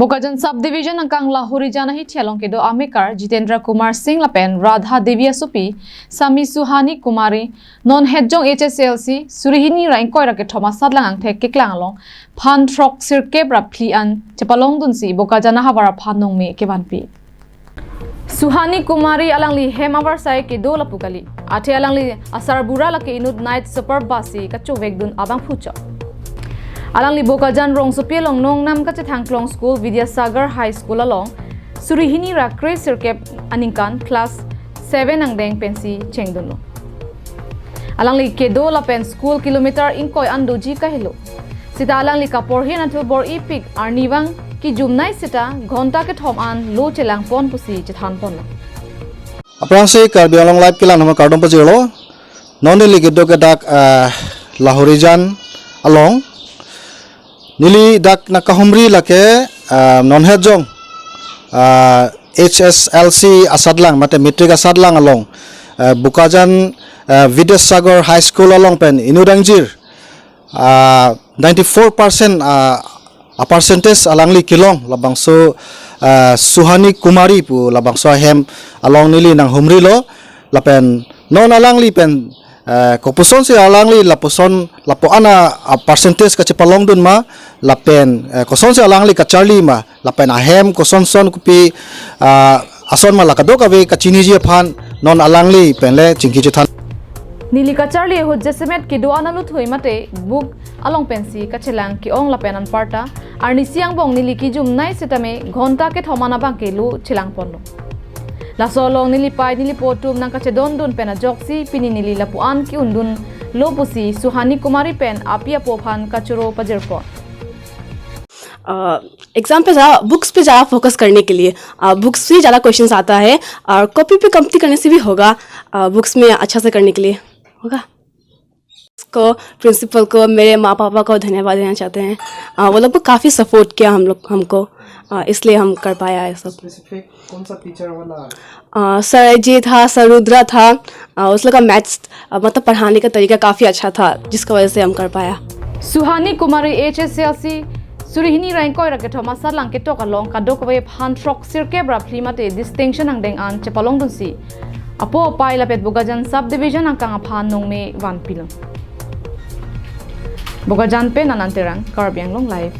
Bokajan subdivision ang kang Lahori jana hi chelong kedo Amikar Jitendra Kumar Singh Lapen Radha Devi Supi Sami Suhani Kumari non hedjong HSLC Surihini rain koira ke Thomas Sadlang ang thek keklang long phan throk sirke brapli an chepalong dunsi Bokajana hawara phanong me kebanpi Suhani Kumari alangli hemavar sai ke do lapukali athe alangli asar bura la ke inud night super basi ka chuvek dun abang phucha Alangli Bokajan rong supelong nong nam ka Thangklong School Vidyasagar High School along Surihini ra Kre Sirkep aningkan class 7 ang deng pensi chengduno Alangli kedo la pen school kilometer inkoi andoji kahilo Sita alangli kapor hin atul bor ipik arniwang ki jumnai sita ghonta ke thom an lo chelang pon pusi chethan pon Aprang se karbi along live kilan nama kardom pajelo nonde ligedo ke dak Lahorijan along Nili dak nakahumri lake non hedjong HSLC asadlang mate metric asadlang along Bokajan Vidyasagar High School along pen inudangjir 94% a percentage alangli kilong labangso Suhani Kumari pu labangso hem along nili nang humri lo lapen non alangli pen kopuson si alangli lapuson lapo ana percentage ka chepalong dun ma lapen koson si alangli ka charlie ma lapen ahem koson son kupi ason ma lakado ka be ka chiniji phan non alangli penle chingki chethan Nili ka charlie ho jesemet ki do analu thui mate book along pensi ka chelang ki ong lapen an parta arni siang bong nili ki jum nai setame ghonta ke thomana bang ke lu chelang ponlo La solong nilipai nilipotum nang kachedon dun pena joksi pini nili lapuan ki undun lopusi Suhani Kumari pen apia pophan kachuro pajerpo exam पे ज़्यादा books पे ज़्यादा focus करने के लिए books से ज़्यादा questions आता है और कॉपी पे कम्पनी करने से भी होगा बुक्स में अच्छा से करने के लिए होगा को प्रिंसिपल को मेरे माँ पापा को धन्यवाद देना चाहते हैं वो लोग काफ़ी सपोर्ट किया हमको इसलिए हम कर पाया है सब कौन सा टीचर वाला सर जी था सर रुद्रा था उस लोग का मैथ्स मतलब पढ़ाने का तरीका काफ़ी अच्छा था जिसकी वजह से हम कर पाया Suhani Kumari HSLC Surihini rain koi ra ke thoma salang ke tok along ka dok we phan throk sirke bra phlimate distinction ang deng an chepalong dun si apo pai la pet Bokajan subdivision ang kang phan nong me wan pilong Bokajan pe nananterang karbyang long live